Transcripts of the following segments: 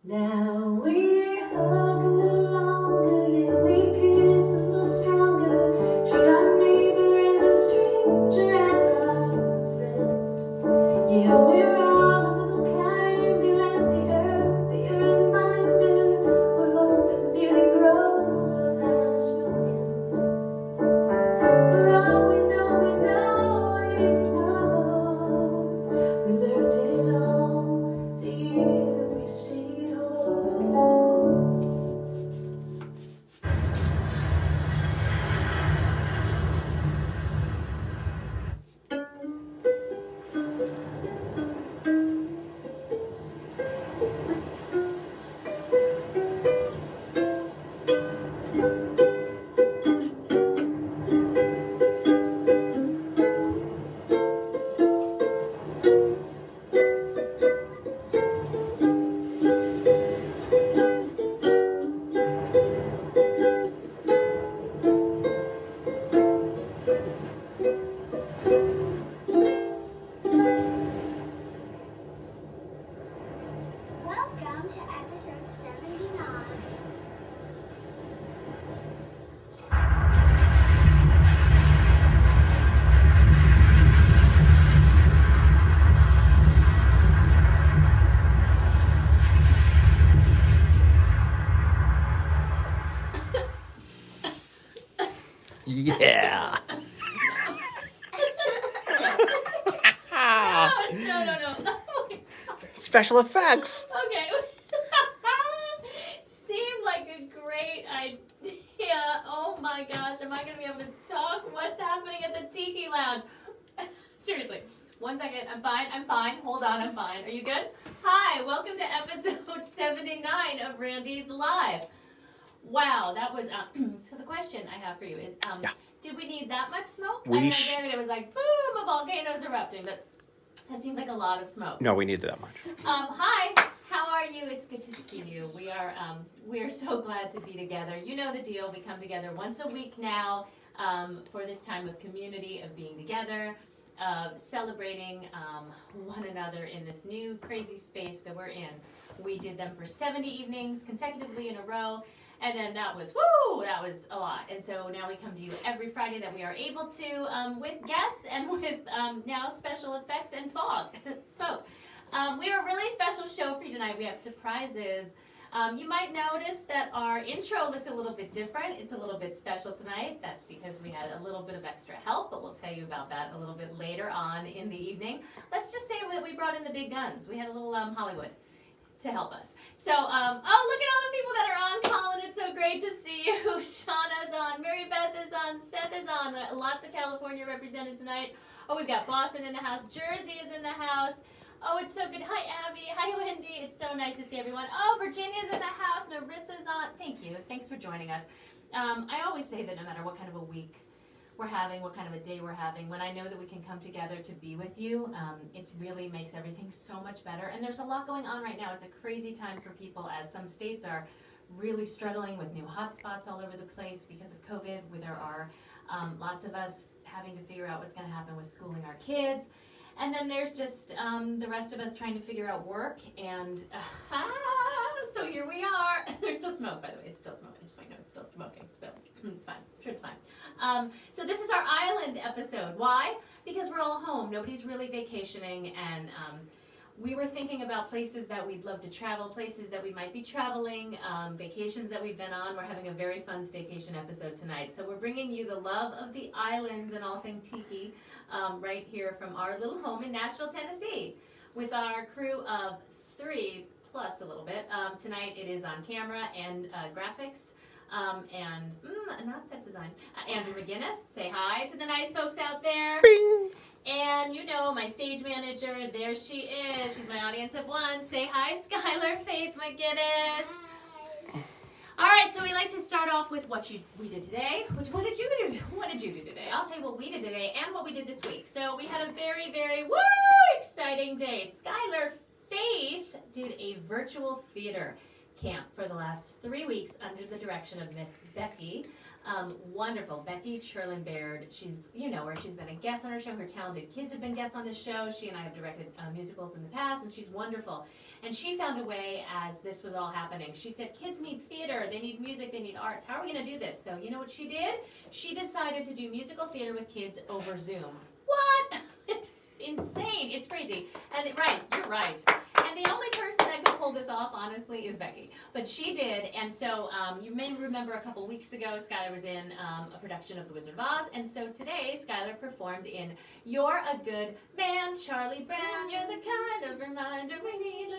Now we hug a little longer, yeah, we kiss a little stronger. Treat our neighbor and a stranger as our friend. Yeah, we're all a little kinder. Let the earth be a reminder. What hope and beauty grow, love has no end. For all we know, we didn't know. We learned it all the year we stayed home. Welcome to episode 79. Yeah. No. Special effects. Okay. Seemed like a great idea. Oh my gosh, am I going to be able to talk? What's happening at the Tiki Lounge? Seriously, 1 second. I'm fine. Hold on, I'm fine. Are you good? Hi, welcome to episode 79 of Randy's Live. Wow, that was, so the question I have for you is, Yeah. did we need that much smoke? We I mean, sh- granted, it was like, boom, a volcano's erupting, but that seemed like a lot of smoke. No, we needed that much. Hi, how are you? It's good to see you. We are so glad to be together. You know the deal. We come together once a week now for this time of community, of being together, of celebrating one another in this new crazy space that we're in. We did them for 70 evenings consecutively in a row. And then that was a lot. And so now we come to you every Friday that we are able to with guests and with now special effects and smoke. We have a really special show for you tonight. We have surprises. You might notice that our intro looked a little bit different. It's a little bit special tonight. That's because we had a little bit of extra help, but we'll tell you about that a little bit later on in the evening. Let's just say that we brought in the big guns. We had a little Hollywood to help us. So, look at all the people that are on, Colin. It's so great to see you. Shauna's on. Mary Beth is on. Seth is on. Lots of California represented tonight. Oh, we've got Boston in the house. Jersey is in the house. Oh, it's so good. Hi, Abby. Hi, Wendy. It's so nice to see everyone. Oh, Virginia's in the house. Narissa's on. Thank you. Thanks for joining us. I always say that no matter what kind of a week we're having, what kind of a day we're having, when I know that we can come together to be with you, it really makes everything so much better. And there's a lot going on right now. It's a crazy time for people as some states are really struggling with new hotspots all over the place because of COVID. There are lots of us having to figure out what's going to happen with schooling our kids. And then there's just the rest of us trying to figure out work. And so here we are. There's still smoke, by the way. It's still smoking. I just might know it's still smoking. So it's fine. I'm sure it's fine. So this is our island episode. Why? Because we're all home. Nobody's really vacationing. And we were thinking about places that we'd love to travel, places that we might be traveling, vacations that we've been on. We're having a very fun staycation episode tonight. So we're bringing you the love of the islands and all things tiki right here from our little home in Nashville, Tennessee, with our crew of 3 plus a little bit. Tonight it is on camera and graphics and not set design. Andrew McGinnis, say hi to the nice folks out there. Bing! And you know, my stage manager, there she is. She's my audience of one. Say hi, Skyler Faith McGinnis. Hi. All right, so we like to start off with what we did today. What did you do? What did you do today? I'll tell you what we did today and what we did this week. So we had a very, very exciting day. Skyler Faith did a virtual theater camp for the last 3 weeks under the direction of Miss Becky. Wonderful. Becky Sherlin-Baird, you know her, she's been a guest on our show. Her talented kids have been guests on the show. She and I have directed musicals in the past, and she's wonderful. And she found a way as this was all happening. She said, kids need theater, they need music, they need arts. How are we going to do this? So you know what she did? She decided to do musical theater with kids over Zoom. What? It's insane. It's crazy. And right, you're right. And the only person that could pull this off, honestly, is Becky. But she did, and so you may remember a couple weeks ago, Skyler was in a production of The Wizard of Oz, and so today, Skyler performed in You're a Good Man, Charlie Brown, you're the kind of reminder we need.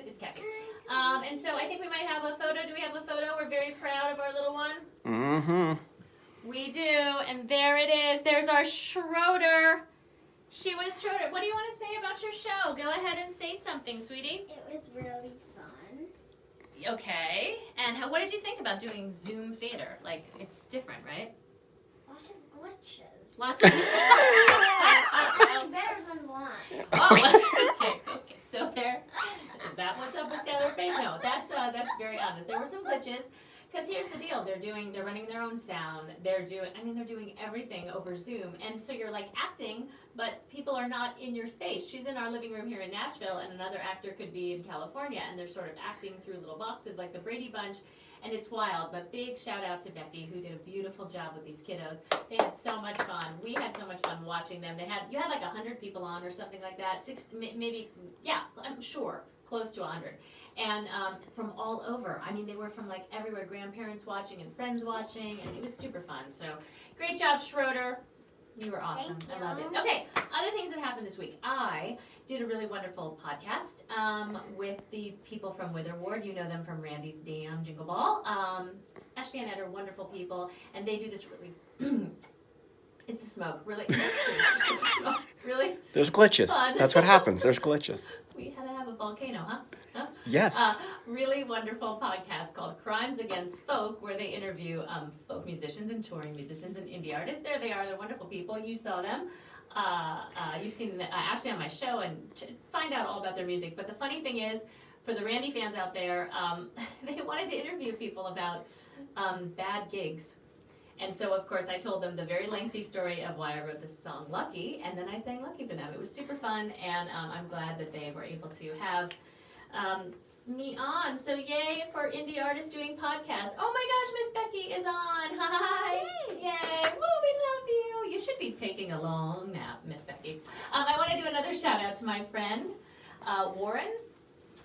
It's catchy. And so I think we might have a photo. Do we have a photo? We're very proud of our little one. Mm-hmm. We do, and there it is. There's our Schroeder. She was Schroeder. What do you want to say about your show? Go ahead and say something, sweetie. It was really fun. Okay. And what did you think about doing Zoom theater? Like, it's different, right? Lots of glitches. Lots of... Better than one. Oh, okay. So there, is that what's up with Skyler Faith? No, that's very honest. There were some glitches. Because here's the deal, they're running their own sound, they're doing everything over Zoom, and so you're like acting, but people are not in your space. She's in our living room here in Nashville, and another actor could be in California, and they're sort of acting through little boxes like the Brady Bunch, and it's wild. But big shout out to Becky, who did a beautiful job with these kiddos. They had so much fun. We had so much fun watching them. You had like 100 people on or something like that, maybe, yeah, I'm sure, close to 100. And from all over. I mean, they were from like everywhere, grandparents watching and friends watching, and it was super fun. So great job, Schroeder. You were awesome. Thank I loved it. you. Okay, other things that happened this week. I did a really wonderful podcast with the people from Witherward. You know them from Randi's Damn Jingle Ball. Ashley and Ed are wonderful people, and they do this really... It's the smoke. Really? Really? There's glitches. Fun. That's what happens. There's glitches. We had to have a volcano, huh? Yes. Really wonderful podcast called Crimes Against Folk, where they interview folk musicians and touring musicians and indie artists. There they are. They're wonderful people. You saw them. You've seen Ashley on my show, and find out all about their music. But the funny thing is, for the Randi fans out there, they wanted to interview people about bad gigs. And so, of course, I told them the very lengthy story of why I wrote this song, Lucky, and then I sang Lucky for them. It was super fun, and I'm glad that they were able to have me on. So yay for indie artists doing podcasts. Oh my gosh, Miss Becky is on. Hi. Yay. Woo, we love you. You should be taking a long nap, Miss Becky. I want to do another shout out to my friend, Warren,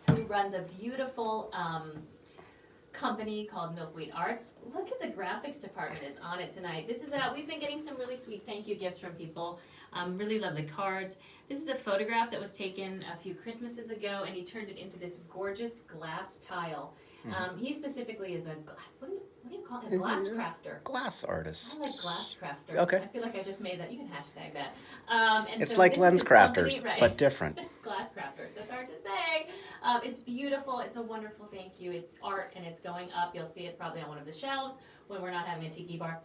who runs a beautiful company called Milkweed Arts. Look at the graphics department is on it tonight. This is we've been getting some really sweet thank you gifts from people. Really lovely cards. This is a photograph that was taken a few Christmases ago, and he turned it into this gorgeous glass tile. He specifically is what do you call it? A glass crafter. Glass artist. I like glass crafter. Okay. I feel like I just made that. You can hashtag that. And It's so like this lens is his crafters, company, right? but different. Glass crafters. That's hard to say. It's beautiful. It's a wonderful thank you. It's art, and it's going up. You'll see it probably on one of the shelves when we're not having a tiki bar.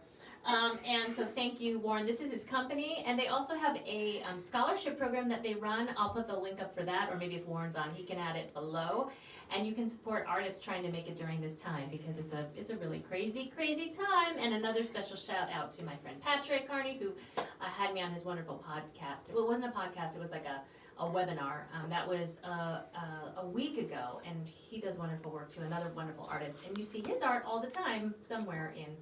And so thank you, Warren. This is his company, and they also have a scholarship program that they run. I'll put the link up for that, or maybe if Warren's on, he can add it below. And you can support artists trying to make it during this time, because it's a really crazy, crazy time. And another special shout out to my friend Patrick Carney, who had me on his wonderful podcast. Well, it wasn't a podcast, it was like a webinar. That was a week ago, and he does wonderful work too, another wonderful artist. And you see his art all the time somewhere in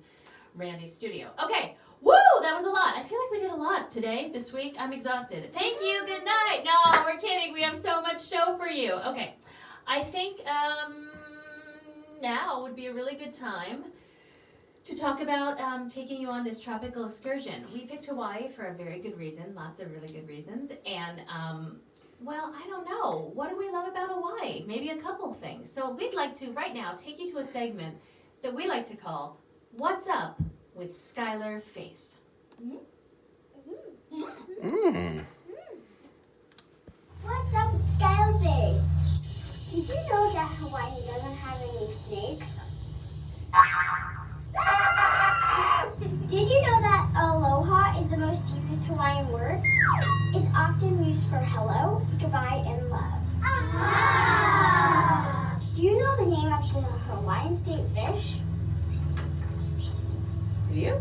Randi's studio. Okay, woo, that was a lot. I feel like we did a lot today, this week. I'm exhausted. Thank you, good night. No, we're kidding. We have so much show for you. Okay, I think now would be a really good time to talk about taking you on this tropical excursion. We picked Hawaii for a very good reason, lots of really good reasons, and well, I don't know. What do we love about Hawaii? Maybe a couple things. So we'd like to, right now, take you to a segment that we like to call What's Up with Skyler Faith. What's up with Skyler Faith? Did you know that Hawaii doesn't have any snakes? Did you know that aloha is the most used Hawaiian word? It's often used for hello, goodbye, and love. Do you know the name of the Hawaiian state fish? Do you?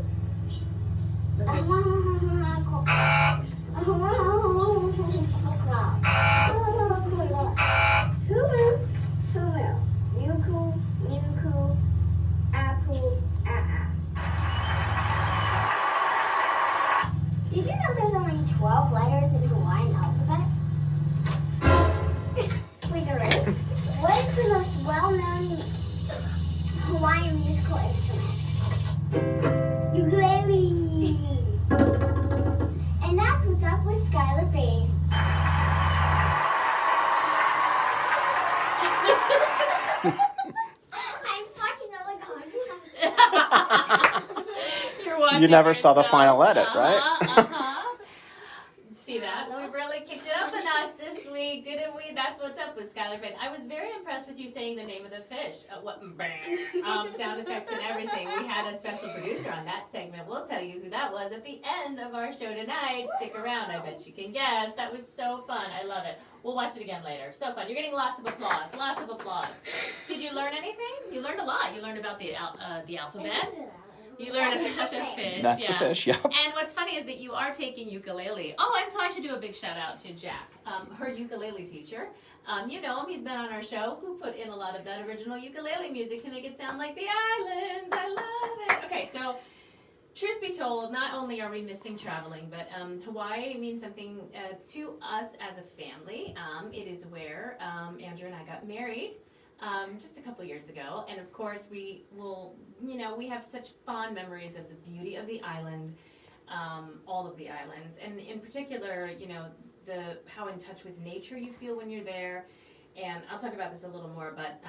Did you know there's only 12 letters in Hawaiian alphabet? Wait, there is? What is the most well-known Hawaiian musical instrument? Ukulele. And that's what's up with Skyler Faith. I'm watching it like 100 times. You're watching You never saw the yourself. final edit, right? See that? We really kicked it up a notch this week, didn't we? That's what's up with Skyler Faith. I was very impressed with you saying the name of the fish. Sound effects and everything. We had a special producer on that segment. We'll tell you who that was at the end of our show tonight. Stick around. I bet you can guess. That was so fun. I love it. We'll watch it again later. So fun. You're getting lots of applause. Lots of applause. Did you learn anything? You learned a lot. You learned about the alphabet. You learned about the fish. That's the fish, yeah. And what's funny is that you are taking ukulele. Oh, and so I should do a big shout out to Jack, her ukulele teacher. You know him, he's been on our show, who put in a lot of that original ukulele music to make it sound like the islands. I love it. Okay, so truth be told, not only are we missing traveling, but Hawaii means something to us as a family. It is where Andrew and I got married. Just a couple years ago, and of course we will, we have such fond memories of the beauty of the island, all of the islands, and in particular, how in touch with nature you feel when you're there. And I'll talk about this a little more, but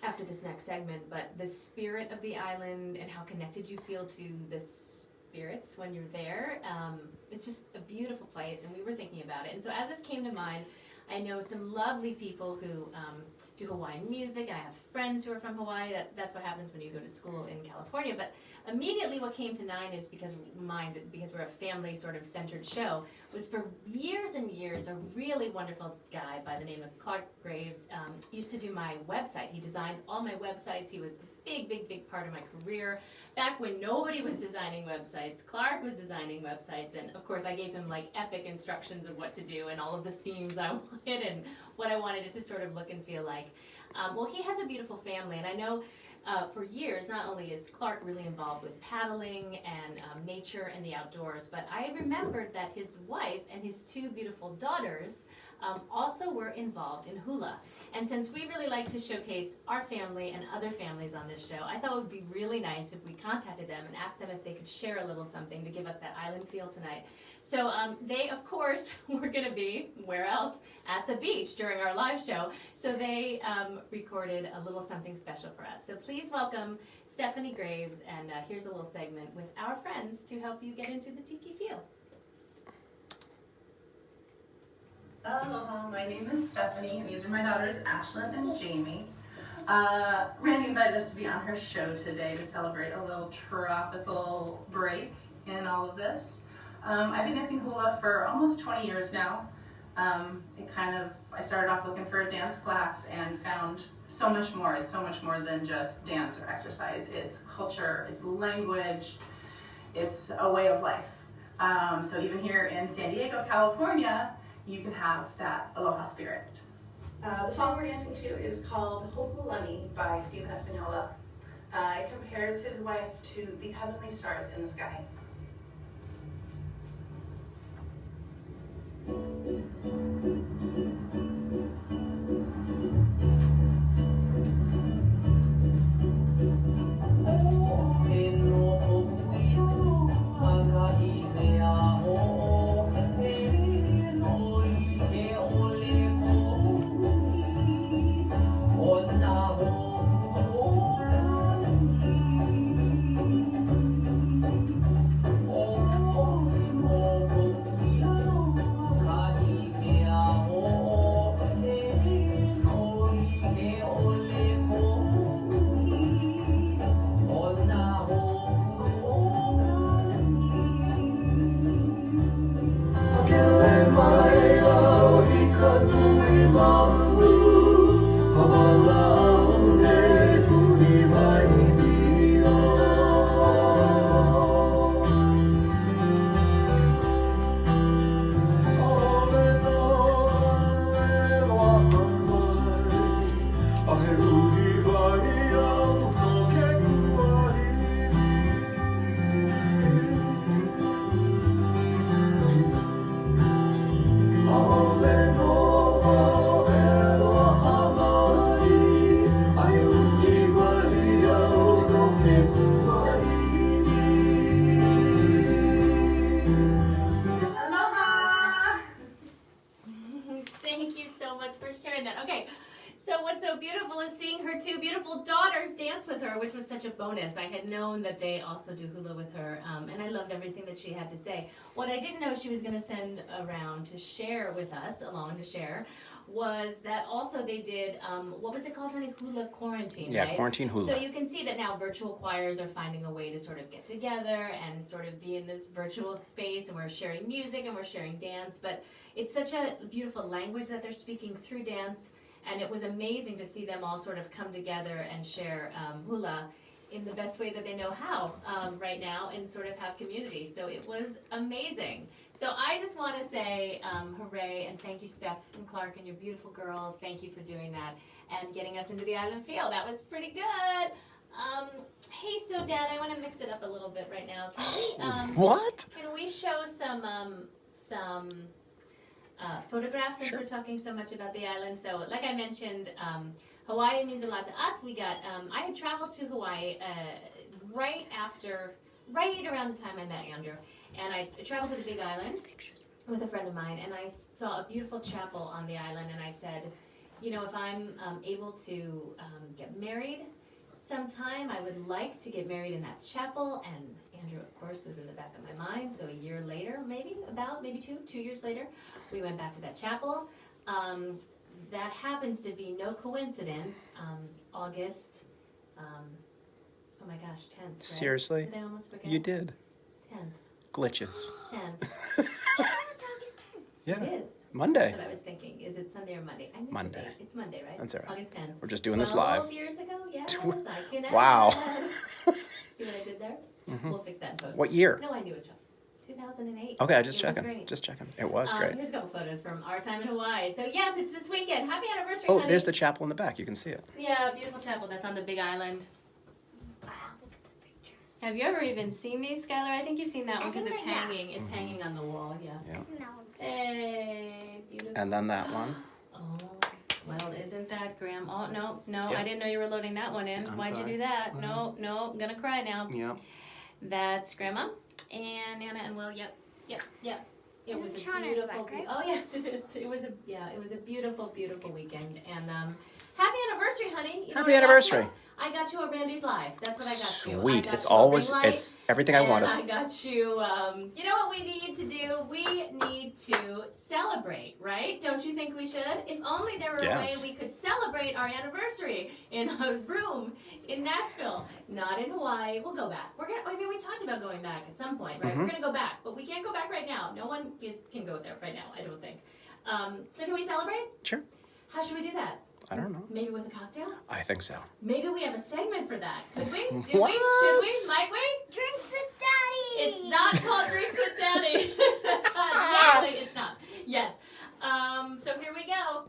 after this next segment, but the spirit of the island and how connected you feel to the spirits when you're there. It's just a beautiful place, and we were thinking about it. And so as this came to mind, I know some lovely people who do Hawaiian music, and I have friends who are from Hawaii. That's what happens when you go to school in California. But immediately what came to mind is because we're a family sort of centered show, was for years and years a really wonderful guy by the name of Clark Graves used to do my website. He designed all my websites. He was a big part of my career. Back when nobody was designing websites, Clark was designing websites, and of course I gave him like epic instructions of what to do and all of the themes I wanted and what I wanted it to sort of look and feel like. Well, he has a beautiful family, and I know for years, not only is Clark really involved with paddling and nature and the outdoors, but I remembered that his wife and his two beautiful daughters also were involved in hula. And since we really like to showcase our family and other families on this show, I thought it would be really nice if we contacted them and asked them if they could share a little something to give us that island feel tonight. So they, of course, were going to be, where else? At the beach during our live show. So they recorded a little something special for us. So please welcome Stephanie Graves, and here's a little segment with our friends to help you get into the tiki feel. Aloha, my name is Stephanie, and these are my daughters, Ashlyn and Jamie. Randi invited us to be on her show today to celebrate a little tropical break in all of this. I've been dancing hula for almost 20 years now. I started off looking for a dance class and found so much more. It's so much more than just dance or exercise. It's culture, it's language, it's a way of life. So even here in San Diego, California, you can have that aloha spirit. The song we're dancing to is called Hopulani by Stephen Espanola. It compares his wife to the heavenly stars in the sky. so much for sharing that. Okay, so what's so beautiful is seeing her two beautiful daughters dance with her, which was such a bonus. I had known that they also do hula with her, and I loved everything that she had to say. What I didn't know she was going to send around to share with us, along to share, was that also they did, what was it called, honey? Hula quarantine, Yeah, right? quarantine hula. So you can see that now virtual choirs are finding a way to sort of get together and sort of be in this virtual space, and we're sharing music and we're sharing dance, but it's such a beautiful language that they're speaking through dance, and it was amazing to see them all sort of come together and share hula in the best way that they know how right now and sort of have community. So it was amazing. So I just want to say hooray and thank you, Steph and Clark and your beautiful girls. Thank you for doing that and getting us into the island feel. That was pretty good. Hey, so Dad, I want to mix it up a little bit right now. Can we, What? Can we show some photographs since we're talking so much about the island? So like I mentioned, Hawaii means a lot to us. We got, I had traveled to Hawaii right around the time I met Andrew. And I traveled to the Big Island with a friend of mine, and I saw a beautiful chapel on the island, and I said, you know, if I'm able to get married sometime, I would like to get married in that chapel. And Andrew, of course, was in the back of my mind. So a year later, maybe two years later, we went back to that chapel. That happens to be no coincidence, August, oh my gosh, 10th. Right? Seriously? Did I almost forget? You did. 10th. Glitches. 10th. Yeah. It is. Monday. That's what I was thinking. Is it Sunday or Monday? I knew the Monday. date. It's Monday, right? That's all right. August 10th. We're just doing this live. 12 years ago? Yes, I can add. Wow. See what I did there? We'll fix that in post. What year? No, I knew it was 2008. Okay, I just It was checking. great. Just checking. It was great. Here's a couple photos from our time in Hawaii. So yes, it's this weekend. Happy anniversary, Oh, honey. there's the chapel in the back. You can see it. Yeah, beautiful chapel that's on the Big Island. Wow, look at the pictures. Have you ever even seen these, Skylar? I think you've seen that I one because think it's I have. hanging. It's hanging on the wall. Yeah. Yeah. Isn't that one good? Hey, beautiful. And then that one. Oh, well, isn't that Graham? Oh, no, Yep. I didn't know you were loading that one in. I'm Why'd sorry. you do that? No, I'm gonna cry now. Yep. That's Grandma and Nana and Will. Yep. It was a Shauna in the beautiful. back, right? Oh yes, it is. It was a beautiful weekend. And happy anniversary, honey. You know Happy what I got anniversary. you? I got you a Randy's Life. That's what I got you. I Sweet. got It's you a always, ring light. it's everything I wanted. And I got you, you know what we need to do? We need to celebrate, right? Don't you think we should? If only there were Yes. a way we could celebrate our anniversary in a room in Nashville, not in Hawaii. We'll go back. We talked about going back at some point, right? We're going to go back, but we can't go back right now. No one can go there right now, I don't think. So can we celebrate? Sure. How should we do that? I don't know. Maybe with a cocktail? I think so. Maybe we have a segment for that. Could we? Do we? What? Should we? Might we? Drinks with Daddy! It's not called Drinks with Daddy. Exactly, it's not. Yet. So here we go.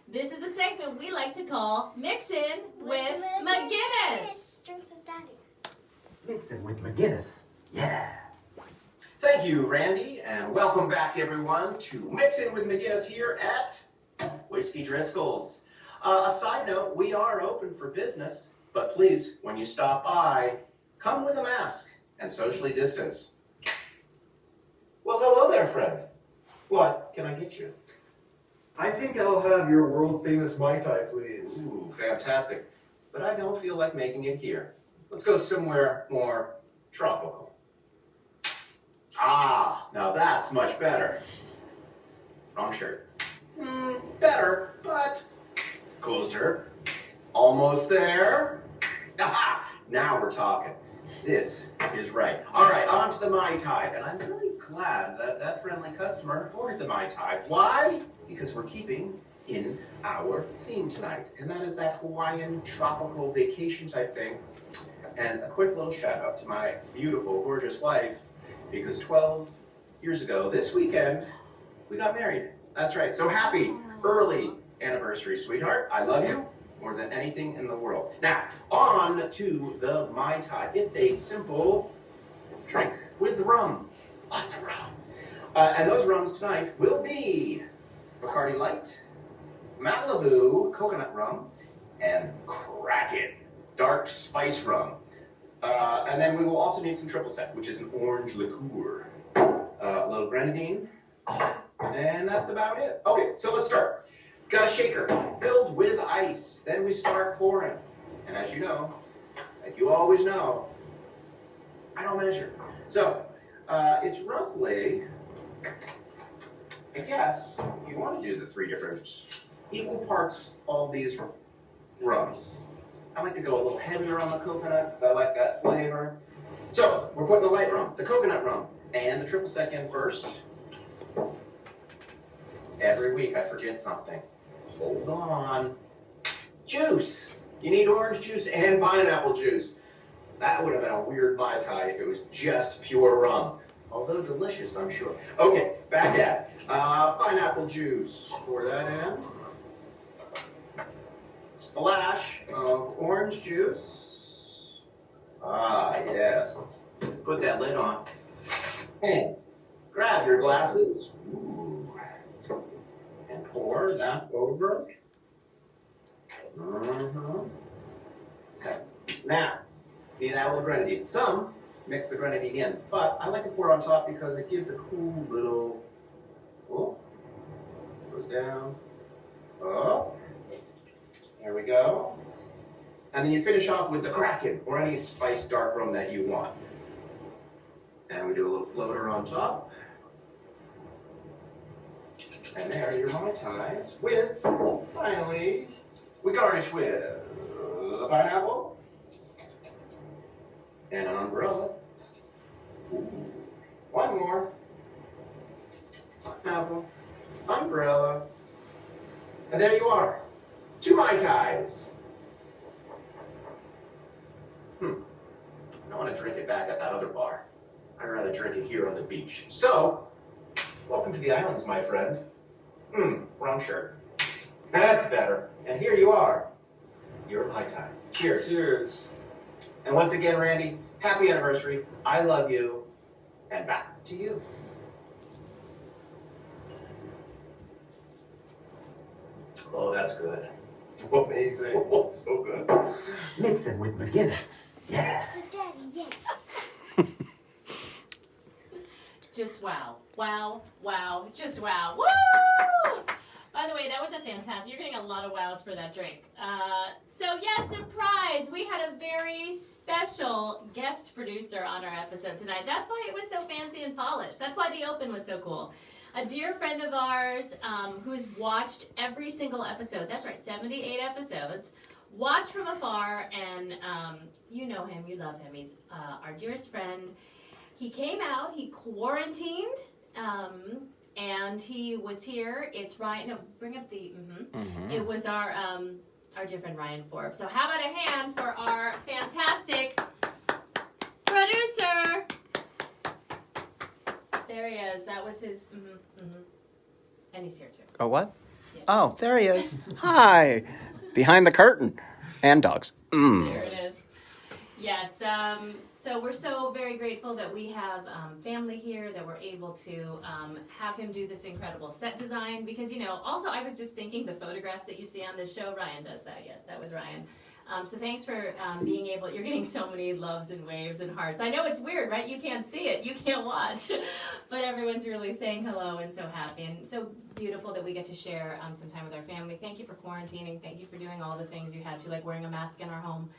This is a segment we like to call Mixin with McGinnis. Drinks with Daddy. Mixin with McGinnis. Yeah. Thank you, Randy, and welcome back, everyone, to Mixin with McGinnis here at Whiskey Driscoll's. A side note, we are open for business, but please, when you stop by, come with a mask and socially distance. Well, hello there, friend. What can I get you? I think I'll have your world-famous Mai Tai, please. Ooh, fantastic. But I don't feel like making it here. Let's go somewhere more tropical. Ah, now that's much better. Wrong shirt. Better, but closer. Almost there. Aha! Now we're talking. This is right. All right, on to the Mai Tai. And I'm really glad that that friendly customer ordered the Mai Tai. Why? Because we're keeping in our theme tonight. And that is that Hawaiian tropical vacation type thing. And a quick little shout out to my beautiful, gorgeous wife, because 12 years ago, this weekend, we got married. That's right. So happy early anniversary, sweetheart. I love you more than anything in the world. Now, on to the Mai Tai. It's a simple drink with rum. Lots of rum. And those rums tonight will be Bacardi Light, Malibu coconut rum, and Kraken dark spice rum. And then we will also need some triple sec, which is an orange liqueur. A little grenadine. And that's about it. Okay, so let's start. Got a shaker filled with ice. Then we start pouring. And as you know, like you always know, I don't measure. So it's roughly, I guess, if you want to do the 3 different equal parts, all these rums. I like to go a little heavier on the coconut because I like that flavor. So we're putting the light rum, the coconut rum, and the triple sec in first. Every week I forget something. Hold on. Juice. You need orange juice and pineapple juice. That would have been a weird Mai Tai if it was just pure rum. Although delicious, I'm sure. Okay, back at it. Pineapple juice. Pour that in. Splash of orange juice. Ah, yes. Put that lid on. And grab your glasses. Ooh. And pour that over. Okay. Now, need a little grenadine. Some mix the grenadine in, but I like to pour on top because it gives a cool little, oh, goes down, oh, there we go. And then you finish off with the Kraken or any spiced dark rum that you want. And we do a little floater on top. And there are your Mai Tais with, finally, we garnish with the pineapple and an umbrella. Ooh. One more. Pineapple, umbrella. And there you are. 2 Mai Tais. I want to drink it back at that other bar. I'd rather drink it here on the beach. So, welcome to the islands, my friend. Wrong shirt. That's better. And here you are. Your Mai Tai. Cheers. Cheers. And once again, Randy, happy anniversary. I love you. And back to you. Oh, that's good. Amazing. Oh, so good. Mixin with McGinnis. Yeah. So Daddy, yeah. Just wow. Wow, wow, just wow. Woo! By the way, that was a fantastic, you're getting a lot of wows for that drink. So yes, surprise, we had a very special guest producer on our episode tonight. That's why it was so fancy and polished. That's why the open was so cool. A dear friend of ours who's watched every single episode, that's right, 78 episodes, watched from afar, and you know him, you love him. He's our dearest friend. He came out, he quarantined, and he was here. It's Ryan. No, bring up the. It was our dear friend Ryan Forbes. So how about a hand for our fantastic producer? There he is. That was his. And he's here too. Oh, what? Yeah. Oh, there he is. Hi. Behind the curtain. And dogs. There it is. Yes. So we're so very grateful that we have family here, that we're able to have him do this incredible set design. Because, you know, also I was just thinking the photographs that you see on this show, Ryan does that. Yes, that was Ryan. So thanks for being able, you're getting so many loves and waves and hearts. I know it's weird, right? You can't see it, you can't watch, but everyone's really saying hello and so happy and so beautiful that we get to share some time with our family. Thank you for quarantining. Thank you for doing all the things you had to, like wearing a mask in our home.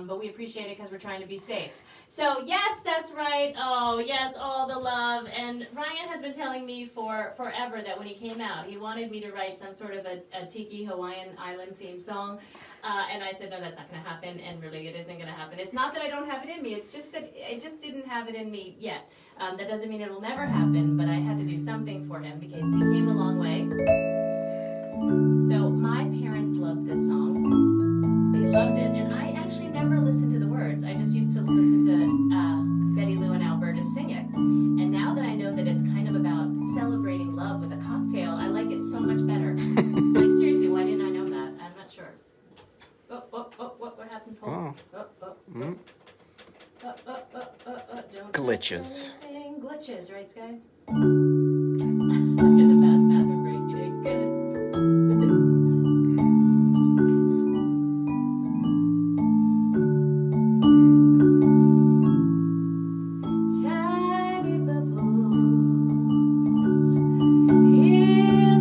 But we appreciate it because we're trying to be safe. So yes, that's right. Oh yes, all the love. And Ryan has been telling me for forever that when he came out, he wanted me to write some sort of a tiki Hawaiian island theme song. And I said, no, that's not going to happen. And really, it isn't going to happen. It's not that I don't have it in me. It's just that I just didn't have it in me yet. That doesn't mean it will never happen. But I had to do something for him because he came a long way. So my parents loved this song. They loved it. And I actually never listened to the words. I just used to listen to Betty Lou and Alberta sing it. And now that I know that it's kind of about celebrating love with a cocktail, I like it so much better. Like, seriously, why didn't I know that? I'm not sure. What happened? Don't Glitches. Glitches, right, Sky? There's a fast math break. You did good. Tiny bubbles in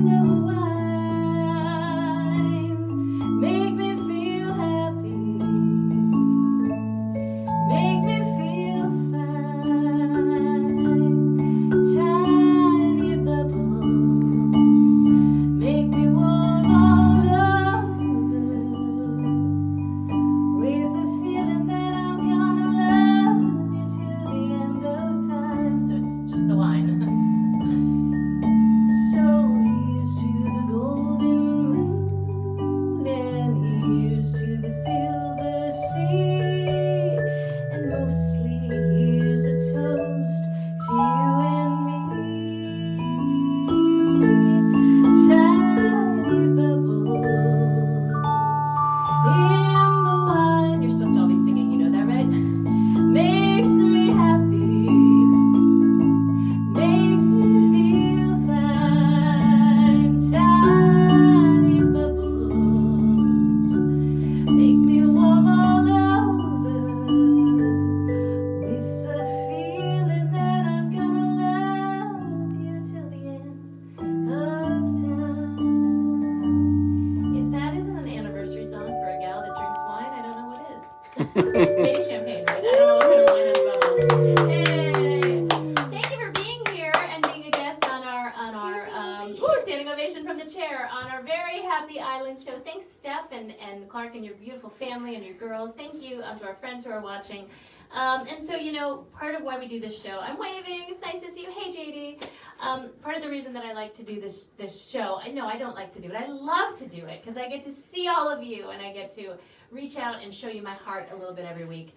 the wild. Maybe champagne, right? I don't know what kind of wine has bubbles. Yay! Thank you for being here and being a guest on our standing ovation from the chair on our very happy island show. Thanks, Steph and Clark and your beautiful family and your girls. Thank you to our friends who are watching. And so, part of why we do this show, I'm waving, it's nice to see you. Hey, JD. Part of the reason that I like to do this show, I know I don't like to do it, I love to do it because I get to see all of you and I get to reach out and show you my heart a little bit every week.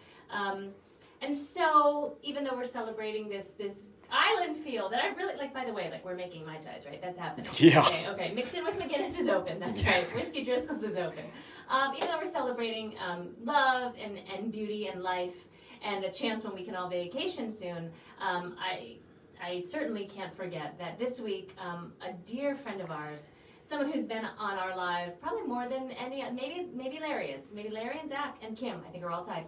And so, even though we're celebrating this island feel that I really like, by the way, like we're making Mai Tais, right? That's happening. Yeah. Okay. Mixin with McGinnis is open. That's right. Whiskey Driscoll's is open. Even though we're celebrating love and beauty and life and a chance when we can all vacation soon, I certainly can't forget that this week, a dear friend of ours, someone who's been on our live probably more than any, maybe Larry is. Maybe Larry and Zach and Kim, I think are all tied.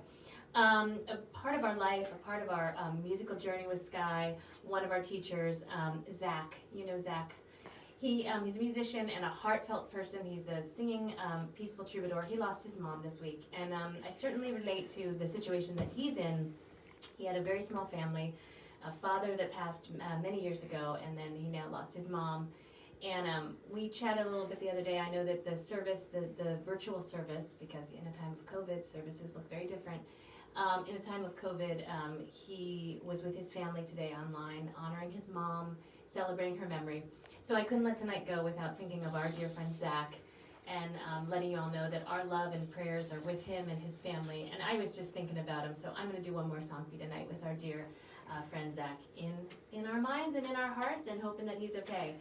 A part of our life, a part of our musical journey with Sky, one of our teachers, Zach. You know Zach. He's a musician and a heartfelt person. He's a singing, peaceful troubadour. He lost his mom this week. And I certainly relate to the situation that he's in. He had a very small family, a father that passed many years ago, and then he now lost his mom. And we chatted a little bit the other day. I know that the service, the virtual service, because in a time of COVID, services look very different. In a time of COVID, he was with his family today online, honoring his mom, celebrating her memory. So I couldn't let tonight go without thinking of our dear friend Zach and letting you all know that our love and prayers are with him and his family. And I was just thinking about him, so I'm going to do one more song for you tonight with our dear friend Zach in our minds and in our hearts, and hoping that he's okay.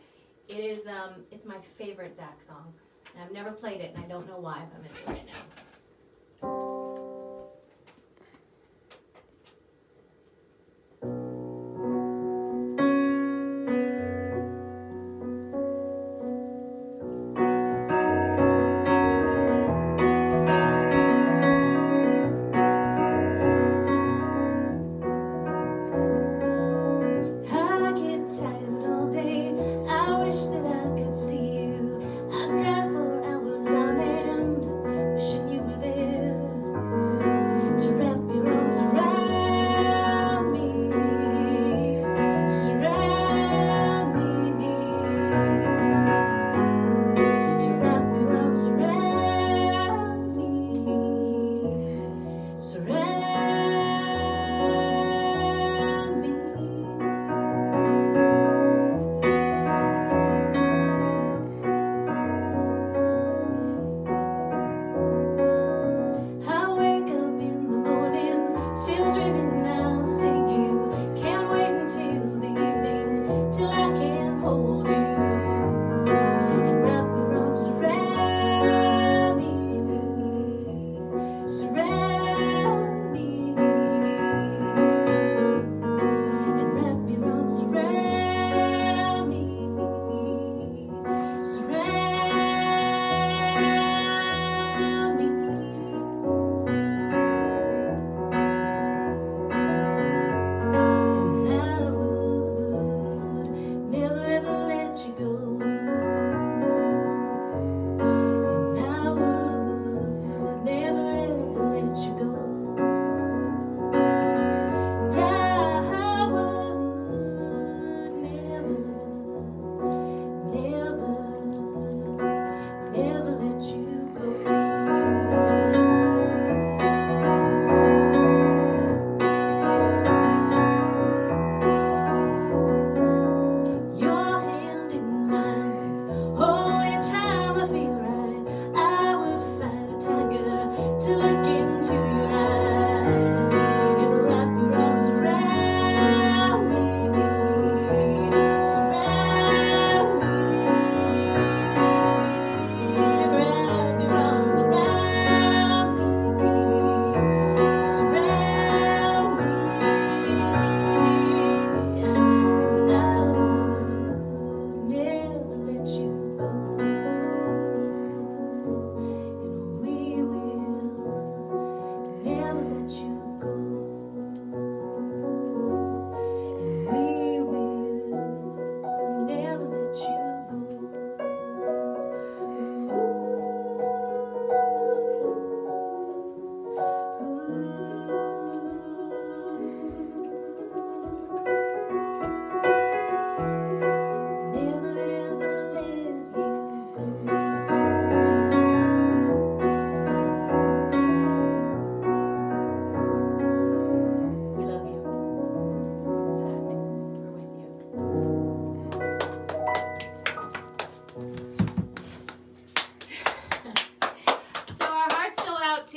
It is, it's my favorite Zach song. And I've never played it, and I don't know why, but I'm going to do it right now. I get tired all day. I wish that I could see you. I drive for hours on end.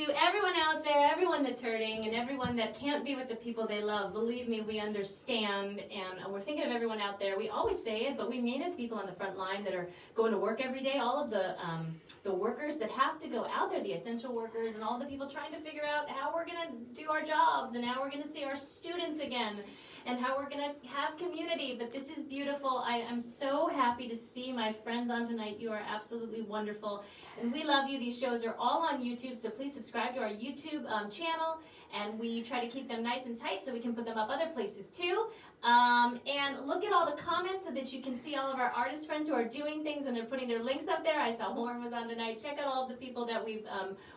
to everyone out there, everyone that's hurting, and everyone that can't be with the people they love. Believe me, we understand, and we're thinking of everyone out there. We always say it, but we mean it. The people on the front line that are going to work every day, all of the workers that have to go out there, the essential workers, and all the people trying to figure out how we're going to do our jobs, and how we're going to see our students again, and how we're going to have community. But this is beautiful. I'm so happy to see my friends on tonight. You are absolutely wonderful. And we love you. These shows are all on YouTube, so please subscribe to our YouTube channel. And we try to keep them nice and tight so we can put them up other places too. And look at all the comments so that you can see all of our artist friends who are doing things and they're putting their links up there. I saw Warren was on tonight. Check out all of the people that we've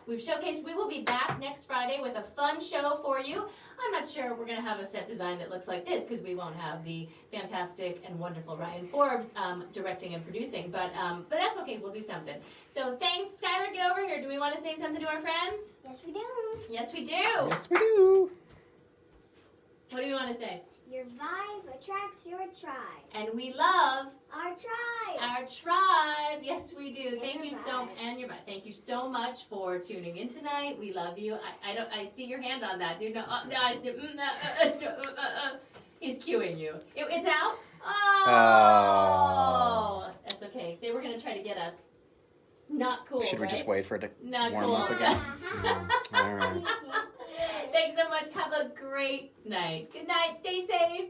showcased. We will be back next Friday with a fun show for you. I'm not sure we're going to have a set design that looks like this because we won't have the fantastic and wonderful Ryan Forbes directing and producing. But that's okay. We'll do something. So thanks, Skyler. Get over here. Do we want to say something to our friends? Yes, we do. Yes, we do. Yes, we do. What do you want to say? Your vibe attracts your tribe. And we love Our tribe. our tribe. Yes, we do. And Thank your you so vibe. and your vibe. Thank you so much for tuning in tonight. We love you. I see your hand on that. You know, I see, he's cueing you. It's out. Oh, that's okay. They were gonna try to get us. Not cool. Should we right? just wait for it to Not warm cool. up again? All right. Thanks so much. Have a great night. Good night. Stay safe.